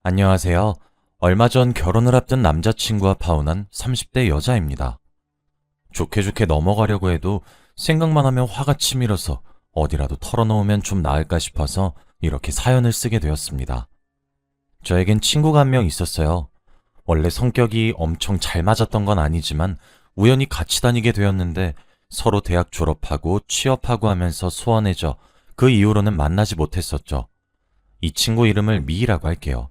안녕하세요. 얼마 전 결혼을 앞둔 남자친구와 파혼한 30대 여자입니다. 좋게 좋게 넘어가려고 해도 생각만 하면 화가 치밀어서 어디라도 털어놓으면 좀 나을까 싶어서 이렇게 사연을 쓰게 되었습니다. 저에겐 친구가 한 명 있었어요. 원래 성격이 엄청 잘 맞았던 건 아니지만 우연히 같이 다니게 되었는데 서로 대학 졸업하고 취업하고 하면서 소원해져 그 이후로는 만나지 못했었죠. 이 친구 이름을 미희라고 할게요.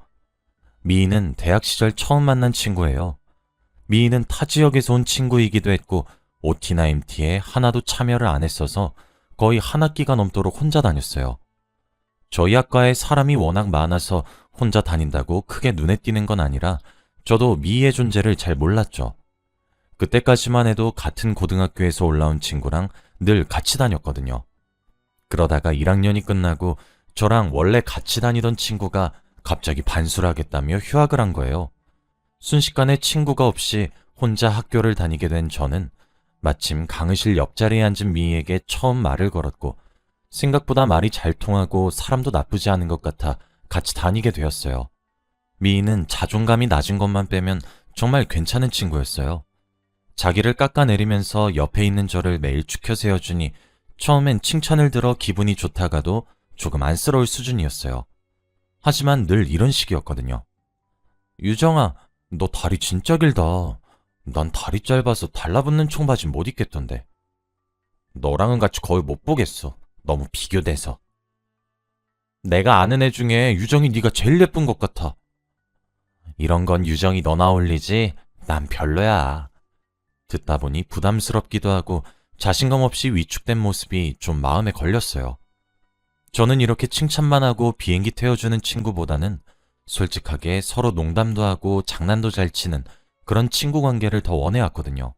미희는 대학 시절 처음 만난 친구예요. 미희는 타 지역에서 온 친구이기도 했고 OT나 MT에 하나도 참여를 안 했어서 거의 한 학기가 넘도록 혼자 다녔어요. 저희 학과에 사람이 워낙 많아서 혼자 다닌다고 크게 눈에 띄는 건 아니라 저도 미희의 존재를 잘 몰랐죠. 그때까지만 해도 같은 고등학교에서 올라온 친구랑 늘 같이 다녔거든요. 그러다가 1학년이 끝나고 저랑 원래 같이 다니던 친구가 갑자기 반수를 하겠다며 휴학을 한 거예요. 순식간에 친구가 없이 혼자 학교를 다니게 된 저는 마침 강의실 옆자리에 앉은 미희에게 처음 말을 걸었고 생각보다 말이 잘 통하고 사람도 나쁘지 않은 것 같아 같이 다니게 되었어요. 미희는 자존감이 낮은 것만 빼면 정말 괜찮은 친구였어요. 자기를 깎아내리면서 옆에 있는 저를 매일 추켜 세워주니 처음엔 칭찬을 들어 기분이 좋다가도 조금 안쓰러울 수준이었어요. 하지만 늘 이런 식이었거든요. 유정아, 너 다리 진짜 길다. 난 다리 짧아서 달라붙는 청바지 못 입겠던데. 너랑은 같이 거의 못 보겠어. 너무 비교돼서. 내가 아는 애 중에 유정이 네가 제일 예쁜 것 같아. 이런 건 유정이 너나 어울리지 난 별로야. 듣다 보니 부담스럽기도 하고 자신감 없이 위축된 모습이 좀 마음에 걸렸어요. 저는 이렇게 칭찬만 하고 비행기 태워주는 친구보다는 솔직하게 서로 농담도 하고 장난도 잘 치는 그런 친구 관계를 더 원해왔거든요.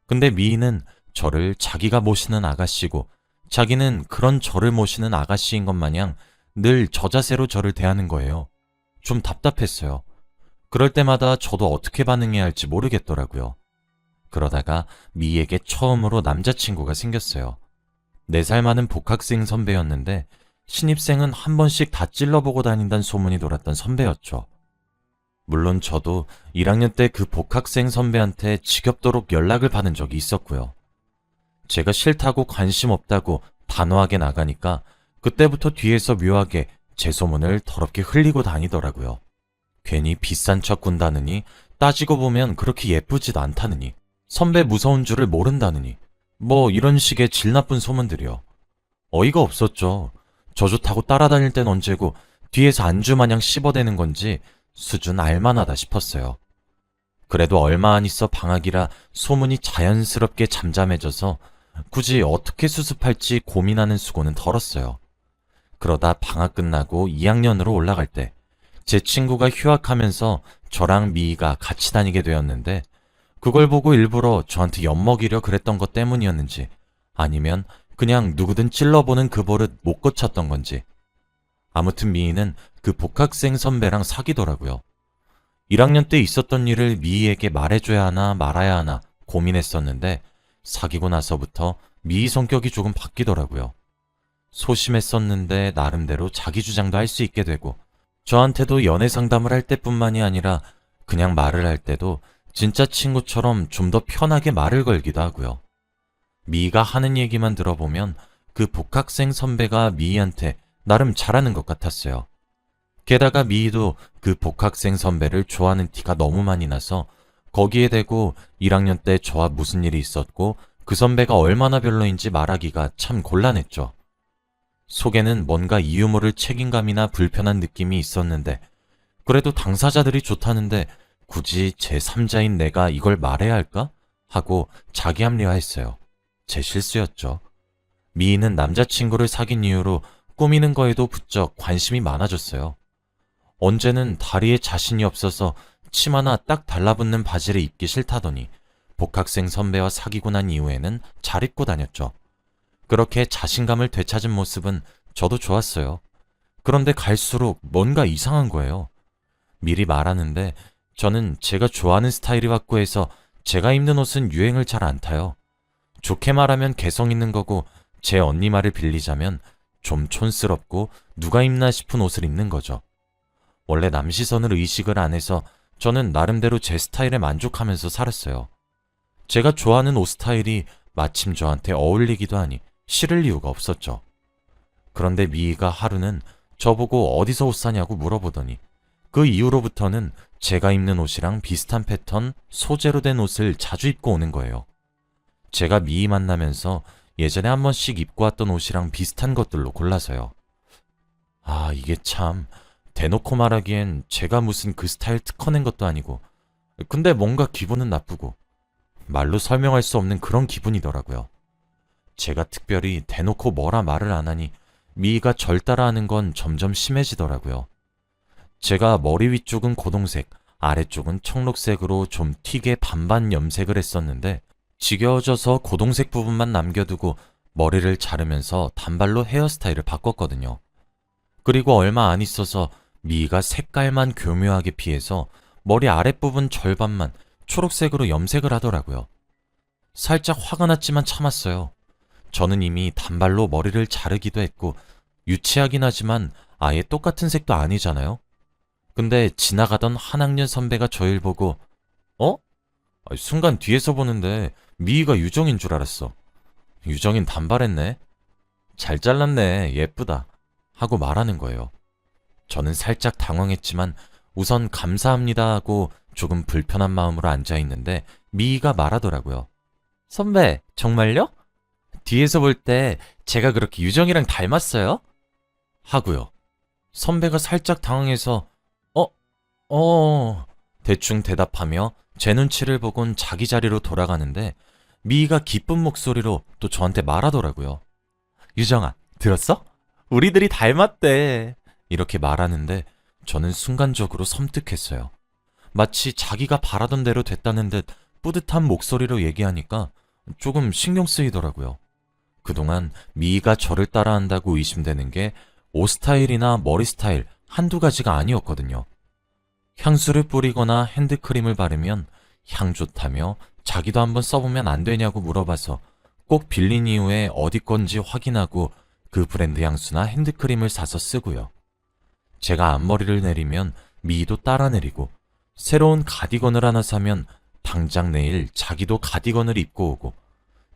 근데 미희는 저를 자기가 모시는 아가씨고 자기는 그런 저를 모시는 아가씨인 것 마냥 늘 저자세로 저를 대하는 거예요. 좀 답답했어요. 그럴 때마다 저도 어떻게 반응해야 할지 모르겠더라고요. 그러다가 미희에게 처음으로 남자친구가 생겼어요. 4살 많은 복학생 선배였는데 신입생은 한 번씩 다 찔러보고 다닌다는 소문이 돌았던 선배였죠. 물론 저도 1학년 때 그 복학생 선배한테 지겹도록 연락을 받은 적이 있었고요. 제가 싫다고 관심 없다고 단호하게 나가니까 그때부터 뒤에서 묘하게 제 소문을 더럽게 흘리고 다니더라고요. 괜히 비싼 척 군다느니 따지고 보면 그렇게 예쁘지도 않다느니 선배 무서운 줄을 모른다느니 뭐 이런 식의 질 나쁜 소문들이요. 어이가 없었죠. 저 좋다고 따라다닐 땐 언제고 뒤에서 안주마냥 씹어대는 건지 수준 알만하다 싶었어요. 그래도 얼마 안 있어 방학이라 소문이 자연스럽게 잠잠해져서 굳이 어떻게 수습할지 고민하는 수고는 덜었어요. 그러다 방학 끝나고 2학년으로 올라갈 때 제 친구가 휴학하면서 저랑 미희가 같이 다니게 되었는데 그걸 보고 일부러 저한테 엿먹이려 그랬던 것 때문이었는지 아니면 그냥 누구든 찔러보는 그 버릇 못 고쳤던 건지 아무튼 미희는 그 복학생 선배랑 사귀더라고요. 1학년 때 있었던 일을 미희에게 말해줘야 하나 말아야 하나 고민했었는데 사귀고 나서부터 미희 성격이 조금 바뀌더라고요. 소심했었는데 나름대로 자기 주장도 할 수 있게 되고 저한테도 연애 상담을 할 때뿐만이 아니라 그냥 말을 할 때도 진짜 친구처럼 좀 더 편하게 말을 걸기도 하고요. 미희가 하는 얘기만 들어보면 그 복학생 선배가 미희한테 나름 잘하는 것 같았어요. 게다가 미희도 그 복학생 선배를 좋아하는 티가 너무 많이 나서 거기에 대고 1학년 때 저와 무슨 일이 있었고 그 선배가 얼마나 별로인지 말하기가 참 곤란했죠. 속에는 뭔가 이유 모를 책임감이나 불편한 느낌이 있었는데 그래도 당사자들이 좋다는데 굳이 제3자인 내가 이걸 말해야 할까? 하고 자기 합리화했어요. 제 실수였죠. 미희는 남자친구를 사귄 이후로 꾸미는 거에도 부쩍 관심이 많아졌어요. 언제는 다리에 자신이 없어서 치마나 딱 달라붙는 바지를 입기 싫다더니 복학생 선배와 사귀고 난 이후에는 잘 입고 다녔죠. 그렇게 자신감을 되찾은 모습은 저도 좋았어요. 그런데 갈수록 뭔가 이상한 거예요. 미리 말하는데 저는 제가 좋아하는 스타일이 확고해서 제가 입는 옷은 유행을 잘 안 타요. 좋게 말하면 개성 있는 거고 제 언니 말을 빌리자면 좀 촌스럽고 누가 입나 싶은 옷을 입는 거죠. 원래 남 시선을 의식을 안 해서 저는 나름대로 제 스타일에 만족하면서 살았어요. 제가 좋아하는 옷 스타일이 마침 저한테 어울리기도 하니 싫을 이유가 없었죠. 그런데 미희가 하루는 저보고 어디서 옷 사냐고 물어보더니 그 이후로부터는 제가 입는 옷이랑 비슷한 패턴, 소재로 된 옷을 자주 입고 오는 거예요. 제가 미희 만나면서 예전에 한 번씩 입고 왔던 옷이랑 비슷한 것들로 골라서요. 아, 이게 참 대놓고 말하기엔 제가 무슨 그 스타일 특허낸 것도 아니고, 근데 뭔가 기분은 나쁘고 말로 설명할 수 없는 그런 기분이더라고요. 제가 특별히 대놓고 뭐라 말을 안 하니 미희가 절 따라하는 건 점점 심해지더라고요. 제가 머리 위쪽은 고동색, 아래쪽은 청록색으로 좀 튀게 반반 염색을 했었는데 지겨워져서 고동색 부분만 남겨두고 머리를 자르면서 단발로 헤어스타일을 바꿨거든요. 그리고 얼마 안 있어서 미희가 색깔만 교묘하게 피해서 머리 아랫부분 절반만 초록색으로 염색을 하더라고요. 살짝 화가 났지만 참았어요. 저는 이미 단발로 머리를 자르기도 했고 유치하긴 하지만 아예 똑같은 색도 아니잖아요. 근데 지나가던 한 학년 선배가 저를 보고 어? 순간 뒤에서 보는데 미희가 유정인 줄 알았어. 유정인 단발했네. 잘 잘랐네. 예쁘다. 하고 말하는 거예요. 저는 살짝 당황했지만 우선 감사합니다 하고 조금 불편한 마음으로 앉아있는데 미희가 말하더라고요. 선배, 정말요? 뒤에서 볼 때 제가 그렇게 유정이랑 닮았어요? 하고요. 선배가 살짝 당황해서 대충 대답하며 제 눈치를 보곤 자기 자리로 돌아가는데 미희가 기쁜 목소리로 또 저한테 말하더라고요. 유정아, 들었어? 우리들이 닮았대. 이렇게 말하는데 저는 순간적으로 섬뜩했어요. 마치 자기가 바라던 대로 됐다는 듯 뿌듯한 목소리로 얘기하니까 조금 신경 쓰이더라고요. 그동안 미희가 저를 따라한다고 의심되는 게 옷 스타일이나 머리 스타일 한두 가지가 아니었거든요. 향수를 뿌리거나 핸드크림을 바르면 향 좋다며 자기도 한번 써보면 안 되냐고 물어봐서 꼭 빌린 이후에 어디 건지 확인하고 그 브랜드 향수나 핸드크림을 사서 쓰고요. 제가 앞머리를 내리면 미희도 따라 내리고 새로운 가디건을 하나 사면 당장 내일 자기도 가디건을 입고 오고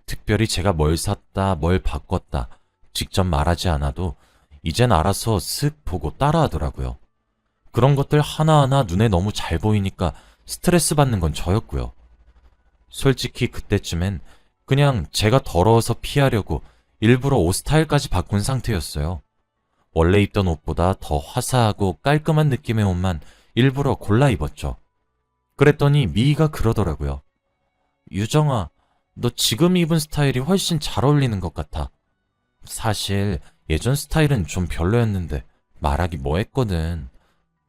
특별히 제가 뭘 샀다 뭘 바꿨다 직접 말하지 않아도 이젠 알아서 슥 보고 따라하더라고요. 그런 것들 하나하나 눈에 너무 잘 보이니까 스트레스 받는 건 저였고요. 솔직히 그때쯤엔 그냥 제가 더러워서 피하려고 일부러 옷 스타일까지 바꾼 상태였어요. 원래 입던 옷보다 더 화사하고 깔끔한 느낌의 옷만 일부러 골라 입었죠. 그랬더니 미희가 그러더라고요. 유정아, 너 지금 입은 스타일이 훨씬 잘 어울리는 것 같아. 사실 예전 스타일은 좀 별로였는데 말하기 뭐했거든.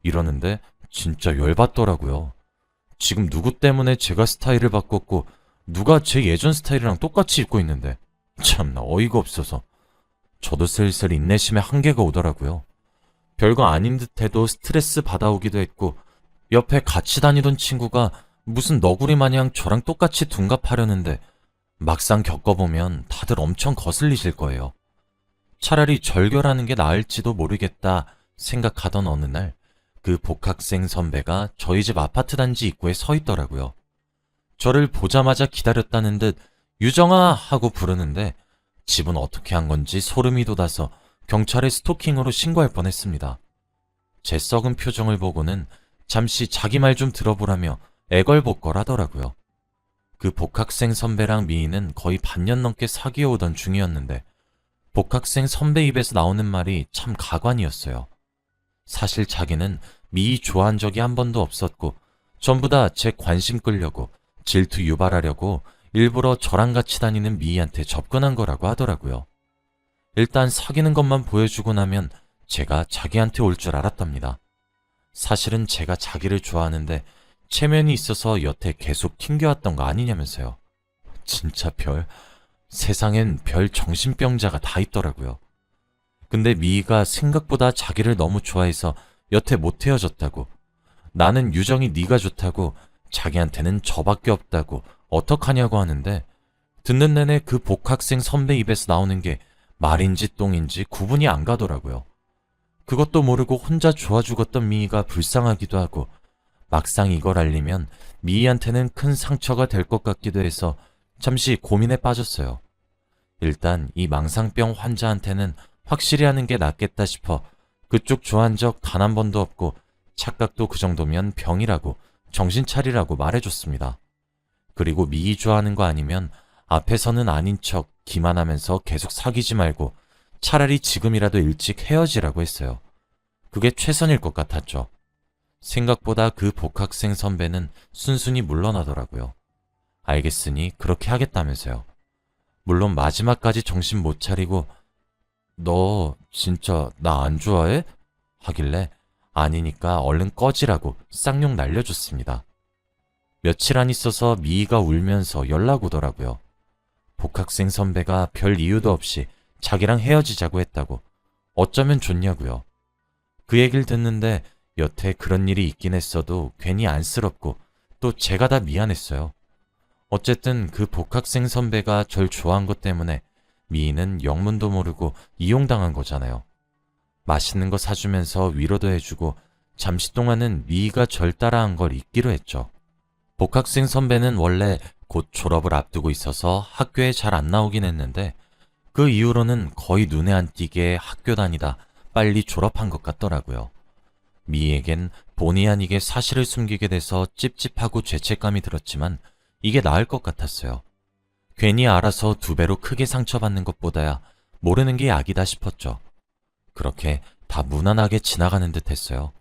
이러는데 진짜 열받더라고요. 지금 누구 때문에 제가 스타일을 바꿨고 누가 제 예전 스타일이랑 똑같이 입고 있는데 참나 어이가 없어서 저도 슬슬 인내심에 한계가 오더라고요. 별거 아닌 듯해도 스트레스 받아오기도 했고 옆에 같이 다니던 친구가 무슨 너구리 마냥 저랑 똑같이 둔갑하려는데 막상 겪어보면 다들 엄청 거슬리실 거예요. 차라리 절결하는 게 나을지도 모르겠다 생각하던 어느 날 그 복학생 선배가 저희 집 아파트 단지 입구에 서 있더라고요. 저를 보자마자 기다렸다는 듯 유정아 하고 부르는데 집은 어떻게 한 건지 소름이 돋아서 경찰에 스토킹으로 신고할 뻔했습니다. 제 썩은 표정을 보고는 잠시 자기 말 좀 들어보라며 애걸복걸하더라고요. 그 복학생 선배랑 미희는 거의 반년 넘게 사귀어 오던 중이었는데 복학생 선배 입에서 나오는 말이 참 가관이었어요. 사실 자기는 미희 좋아한 적이 한 번도 없었고 전부 다 제 관심 끌려고 질투 유발하려고 일부러 저랑 같이 다니는 미희한테 접근한 거라고 하더라고요. 일단 사귀는 것만 보여주고 나면 제가 자기한테 올 줄 알았답니다. 사실은 제가 자기를 좋아하는데 체면이 있어서 여태 계속 튕겨왔던 거 아니냐면서요. 진짜 세상엔 별 정신병자가 다 있더라고요. 근데 미희가 생각보다 자기를 너무 좋아해서 여태 못 헤어졌다고, 나는 유정이 네가 좋다고, 자기한테는 저밖에 없다고 어떡하냐고 하는데 듣는 내내 그 복학생 선배 입에서 나오는 게 말인지 똥인지 구분이 안 가더라고요. 그것도 모르고 혼자 좋아 죽었던 미희가 불쌍하기도 하고 막상 이걸 알리면 미희한테는 큰 상처가 될 것 같기도 해서 잠시 고민에 빠졌어요. 일단 이 망상병 환자한테는 확실히 하는 게 낫겠다 싶어 그쪽 좋아한 적 단 한 번도 없고 착각도 그 정도면 병이라고 정신 차리라고 말해줬습니다. 그리고 미희 좋아하는 거 아니면 앞에서는 아닌 척 기만하면서 계속 사귀지 말고 차라리 지금이라도 일찍 헤어지라고 했어요. 그게 최선일 것 같았죠. 생각보다 그 복학생 선배는 순순히 물러나더라고요. 알겠으니 그렇게 하겠다면서요. 물론 마지막까지 정신 못 차리고 너 진짜 나 안 좋아해? 하길래 아니니까 얼른 꺼지라고 쌍욕 날려줬습니다. 며칠 안 있어서 미희가 울면서 연락 오더라고요. 복학생 선배가 별 이유도 없이 자기랑 헤어지자고 했다고. 어쩌면 좋냐고요. 그 얘기를 듣는데 여태 그런 일이 있긴 했어도 괜히 안쓰럽고 또 제가 다 미안했어요. 어쨌든 그 복학생 선배가 절 좋아한 것 때문에 미희는 영문도 모르고 이용당한 거잖아요. 맛있는 거 사주면서 위로도 해주고 잠시 동안은 미희가 절 따라한 걸 잊기로 했죠. 복학생 선배는 원래 곧 졸업을 앞두고 있어서 학교에 잘 안 나오긴 했는데 그 이후로는 거의 눈에 안 띄게 학교 다니다 빨리 졸업한 것 같더라고요. 미희에겐 본의 아니게 사실을 숨기게 돼서 찝찝하고 죄책감이 들었지만 이게 나을 것 같았어요. 괜히 알아서 2배로 크게 상처받는 것보다야 모르는 게 약이다 싶었죠. 그렇게 다 무난하게 지나가는 듯 했어요.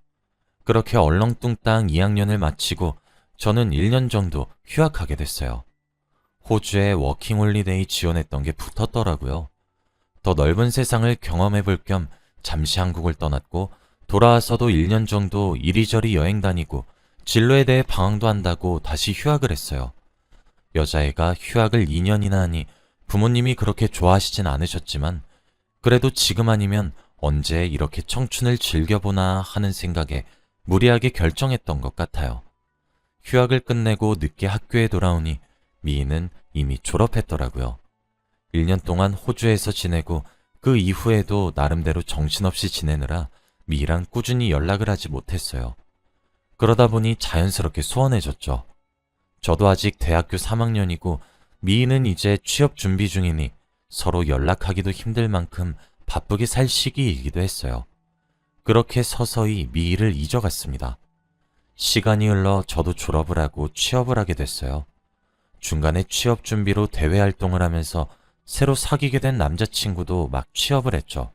그렇게 얼렁뚱땅 2학년을 마치고 저는 1년 정도 휴학하게 됐어요. 호주에 워킹홀리데이 지원했던 게 붙었더라고요. 더 넓은 세상을 경험해 볼 겸 잠시 한국을 떠났고 돌아와서도 1년 정도 이리저리 여행 다니고 진로에 대해 방황도 한다고 다시 휴학을 했어요. 여자애가 휴학을 2년이나 하니 부모님이 그렇게 좋아하시진 않으셨지만 그래도 지금 아니면 언제 이렇게 청춘을 즐겨보나 하는 생각에 무리하게 결정했던 것 같아요. 휴학을 끝내고 늦게 학교에 돌아오니 미희는 이미 졸업했더라고요. 1년 동안 호주에서 지내고 그 이후에도 나름대로 정신없이 지내느라 미희랑 꾸준히 연락을 하지 못했어요. 그러다 보니 자연스럽게 소원해졌죠. 저도 아직 대학교 3학년이고 미희는 이제 취업 준비 중이니 서로 연락하기도 힘들 만큼 바쁘게 살 시기이기도 했어요. 그렇게 서서히 미희를 잊어갔습니다. 시간이 흘러 저도 졸업을 하고 취업을 하게 됐어요. 중간에 취업 준비로 대외 활동을 하면서 새로 사귀게 된 남자친구도 막 취업을 했죠.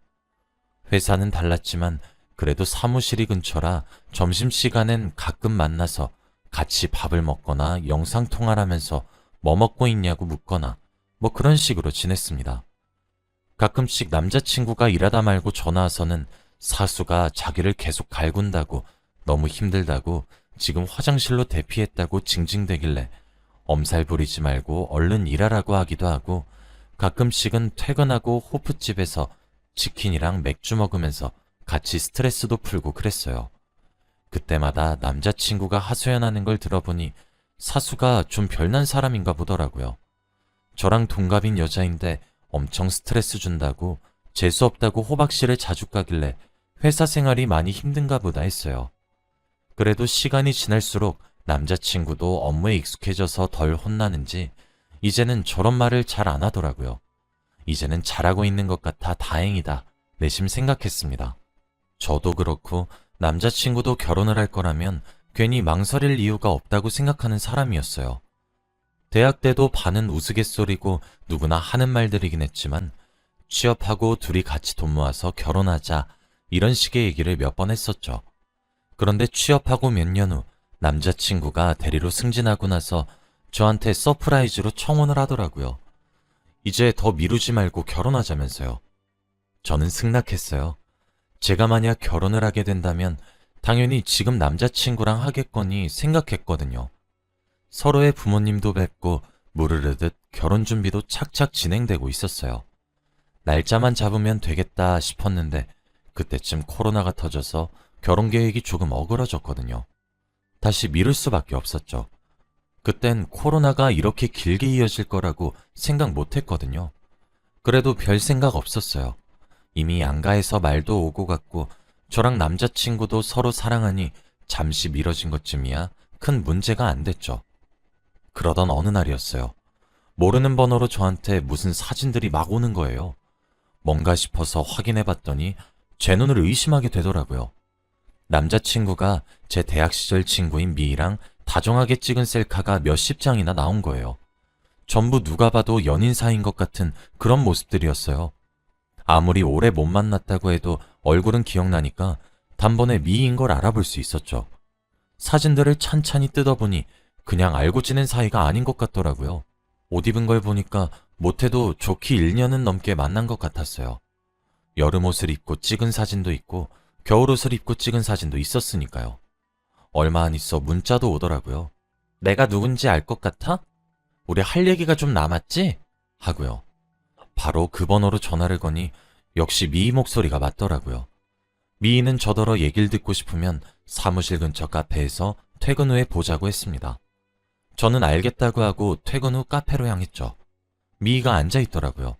회사는 달랐지만 그래도 사무실이 근처라 점심시간엔 가끔 만나서 같이 밥을 먹거나 영상통화를 하면서 뭐 먹고 있냐고 묻거나 뭐 그런 식으로 지냈습니다. 가끔씩 남자친구가 일하다 말고 전화 와서는 사수가 자기를 계속 갈군다고 너무 힘들다고 지금 화장실로 대피했다고 징징대길래 엄살 부리지 말고 얼른 일하라고 하기도 하고 가끔씩은 퇴근하고 호프집에서 치킨이랑 맥주 먹으면서 같이 스트레스도 풀고 그랬어요. 그때마다 남자친구가 하소연하는 걸 들어보니 사수가 좀 별난 사람인가 보더라고요. 저랑 동갑인 여자인데 엄청 스트레스 준다고 재수없다고 호박실에 자주 가길래 회사 생활이 많이 힘든가 보다 했어요. 그래도 시간이 지날수록 남자친구도 업무에 익숙해져서 덜 혼나는지 이제는 저런 말을 잘 안 하더라고요. 이제는 잘하고 있는 것 같아 다행이다 내심 생각했습니다. 저도 그렇고 남자친구도 결혼을 할 거라면 괜히 망설일 이유가 없다고 생각하는 사람이었어요. 대학 때도 반은 우스갯소리고 누구나 하는 말들이긴 했지만 취업하고 둘이 같이 돈 모아서 결혼하자 이런 식의 얘기를 몇 번 했었죠. 그런데 취업하고 몇 년 후 남자친구가 대리로 승진하고 나서 저한테 서프라이즈로 청혼을 하더라고요. 이제 더 미루지 말고 결혼하자면서요. 저는 승낙했어요. 제가 만약 결혼을 하게 된다면 당연히 지금 남자친구랑 하겠거니 생각했거든요. 서로의 부모님도 뵙고 무르르듯 결혼 준비도 착착 진행되고 있었어요. 날짜만 잡으면 되겠다 싶었는데 그때쯤 코로나가 터져서 결혼 계획이 조금 어그러졌거든요. 다시 미룰 수밖에 없었죠. 그땐 코로나가 이렇게 길게 이어질 거라고 생각 못 했거든요. 그래도 별 생각 없었어요. 이미 양가에서 말도 오고 갔고 저랑 남자친구도 서로 사랑하니 잠시 미뤄진 것쯤이야 큰 문제가 안 됐죠. 그러던 어느 날이었어요. 모르는 번호로 저한테 무슨 사진들이 막 오는 거예요. 뭔가 싶어서 확인해 봤더니 제 눈을 의심하게 되더라고요. 남자친구가 제 대학 시절 친구인 미희랑 다정하게 찍은 셀카가 몇십 장이나 나온 거예요. 전부 누가 봐도 연인 사이인 것 같은 그런 모습들이었어요. 아무리 오래 못 만났다고 해도 얼굴은 기억나니까 단번에 미희인 걸 알아볼 수 있었죠. 사진들을 찬찬히 뜯어보니 그냥 알고 지낸 사이가 아닌 것 같더라고요. 옷 입은 걸 보니까 못해도 좋기 1년은 넘게 만난 것 같았어요. 여름 옷을 입고 찍은 사진도 있고 겨울 옷을 입고 찍은 사진도 있었으니까요. 얼마 안 있어 문자도 오더라고요. 내가 누군지 알 것 같아? 우리 할 얘기가 좀 남았지? 하고요. 바로 그 번호로 전화를 거니 역시 미희 목소리가 맞더라고요. 미희는 저더러 얘기를 듣고 싶으면 사무실 근처 카페에서 퇴근 후에 보자고 했습니다. 저는 알겠다고 하고 퇴근 후 카페로 향했죠. 미희가 앉아있더라고요.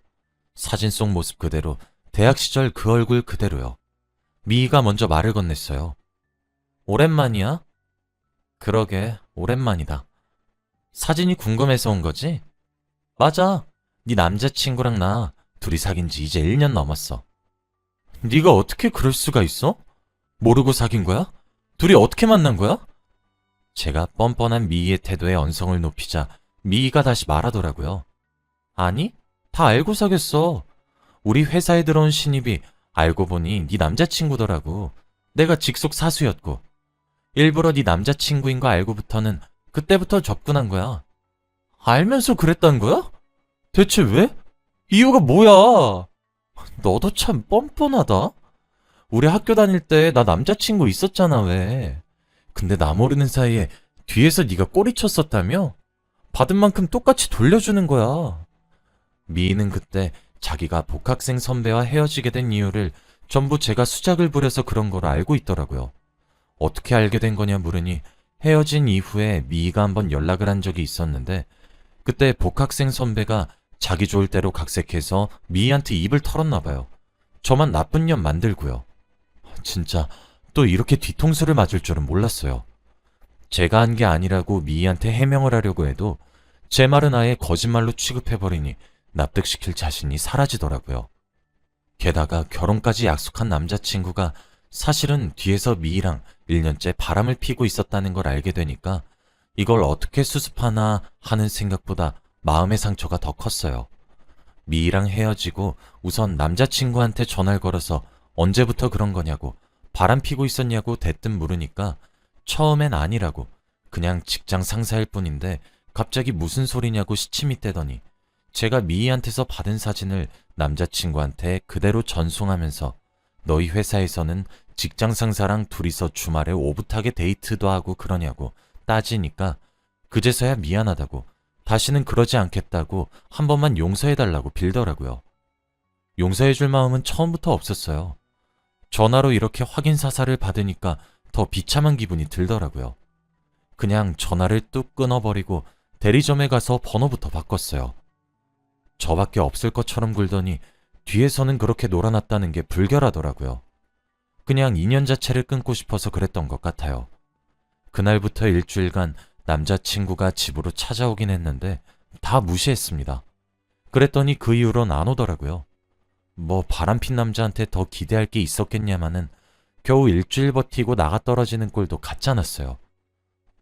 사진 속 모습 그대로, 대학 시절 그 얼굴 그대로요. 미희가 먼저 말을 건넸어요. 오랜만이야? 그러게, 오랜만이다. 사진이 궁금해서 온 거지? 맞아. 네 남자친구랑 나 둘이 사귄 지 이제 1년 넘었어. 네가 어떻게 그럴 수가 있어? 모르고 사귄 거야? 둘이 어떻게 만난 거야? 제가 뻔뻔한 미희의 태도에 언성을 높이자 미희가 다시 말하더라고요. 아니, 다 알고 사귀었어. 우리 회사에 들어온 신입이 알고 보니 네 남자친구더라고. 내가 직속 사수였고. 일부러 네 남자친구인 거 알고부터는 그때부터 접근한 거야. 알면서 그랬단 거야? 대체 왜? 이유가 뭐야? 너도 참 뻔뻔하다. 우리 학교 다닐 때 나 남자친구 있었잖아, 왜. 근데 나 모르는 사이에 뒤에서 네가 꼬리 쳤었다며? 받은 만큼 똑같이 돌려주는 거야. 미희는 그때 자기가 복학생 선배와 헤어지게 된 이유를 전부 제가 수작을 부려서 그런 걸 알고 있더라고요. 어떻게 알게 된 거냐 물으니 헤어진 이후에 미희가 한번 연락을 한 적이 있었는데 그때 복학생 선배가 자기 좋을 대로 각색해서 미희한테 입을 털었나 봐요. 저만 나쁜 년 만들고요. 진짜 또 이렇게 뒤통수를 맞을 줄은 몰랐어요. 제가 한 게 아니라고 미희한테 해명을 하려고 해도 제 말은 아예 거짓말로 취급해버리니 납득시킬 자신이 사라지더라고요. 게다가 결혼까지 약속한 남자친구가 사실은 뒤에서 미희랑 1년째 바람을 피고 있었다는 걸 알게 되니까 이걸 어떻게 수습하나 하는 생각보다 마음의 상처가 더 컸어요. 미희랑 헤어지고 우선 남자친구한테 전화를 걸어서 언제부터 그런 거냐고 바람 피고 있었냐고 대뜸 물으니까 처음엔 아니라고 그냥 직장 상사일 뿐인데 갑자기 무슨 소리냐고 시침이 떼더니 제가 미희한테서 받은 사진을 남자친구한테 그대로 전송하면서 너희 회사에서는 직장 상사랑 둘이서 주말에 오붓하게 데이트도 하고 그러냐고 따지니까 그제서야 미안하다고 다시는 그러지 않겠다고 한 번만 용서해달라고 빌더라고요. 용서해줄 마음은 처음부터 없었어요. 전화로 이렇게 확인 사살을 받으니까 더 비참한 기분이 들더라고요. 그냥 전화를 뚝 끊어버리고 대리점에 가서 번호부터 바꿨어요. 저밖에 없을 것처럼 굴더니 뒤에서는 그렇게 놀아놨다는 게 불결하더라고요. 그냥 인연 자체를 끊고 싶어서 그랬던 것 같아요. 그날부터 일주일간 남자친구가 집으로 찾아오긴 했는데 다 무시했습니다. 그랬더니 그 이후론 안 오더라고요. 뭐 바람핀 남자한테 더 기대할 게 있었겠냐마는 겨우 일주일 버티고 나가 떨어지는 꼴도 같지 않았어요.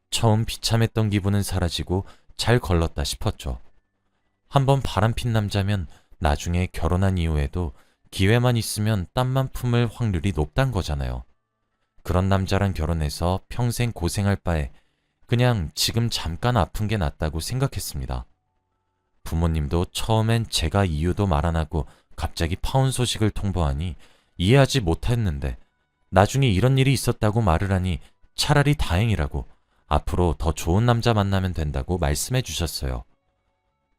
처음 비참했던 기분은 사라지고 잘 걸렀다 싶었죠. 한번 바람핀 남자면 나중에 결혼한 이후에도 기회만 있으면 땀만 품을 확률이 높단 거잖아요. 그런 남자랑 결혼해서 평생 고생할 바에 그냥 지금 잠깐 아픈 게 낫다고 생각했습니다. 부모님도 처음엔 제가 이유도 말 안 하고 갑자기 파혼 소식을 통보하니 이해하지 못했는데 나중에 이런 일이 있었다고 말을 하니 차라리 다행이라고 앞으로 더 좋은 남자 만나면 된다고 말씀해 주셨어요.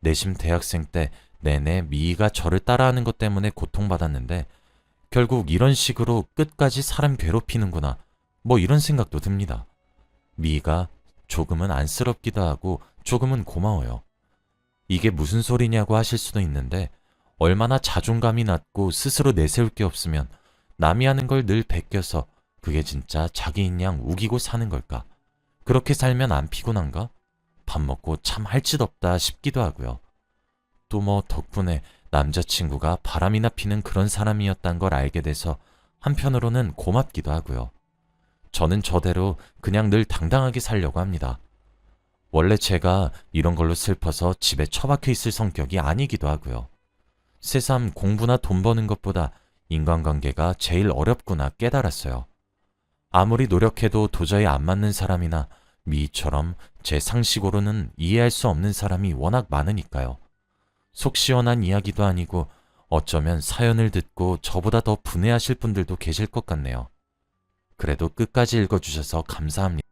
내심 대학생 때 내내 미희가 저를 따라하는 것 때문에 고통받았는데 결국 이런 식으로 끝까지 사람 괴롭히는구나 뭐 이런 생각도 듭니다. 미희가 조금은 안쓰럽기도 하고 조금은 고마워요. 이게 무슨 소리냐고 하실 수도 있는데 얼마나 자존감이 낮고 스스로 내세울 게 없으면 남이 하는 걸 늘 베껴서 그게 진짜 자기인 양 우기고 사는 걸까? 그렇게 살면 안 피곤한가? 밥 먹고 참 할 짓 없다 싶기도 하고요. 또 뭐 덕분에 남자친구가 바람이나 피는 그런 사람이었단 걸 알게 돼서 한편으로는 고맙기도 하고요. 저는 저대로 그냥 늘 당당하게 살려고 합니다. 원래 제가 이런 걸로 슬퍼서 집에 처박혀 있을 성격이 아니기도 하고요. 새삼 공부나 돈 버는 것보다 인간관계가 제일 어렵구나 깨달았어요. 아무리 노력해도 도저히 안 맞는 사람이나 미희처럼 제 상식으로는 이해할 수 없는 사람이 워낙 많으니까요. 속 시원한 이야기도 아니고 어쩌면 사연을 듣고 저보다 더 분해하실 분들도 계실 것 같네요. 그래도 끝까지 읽어주셔서 감사합니다.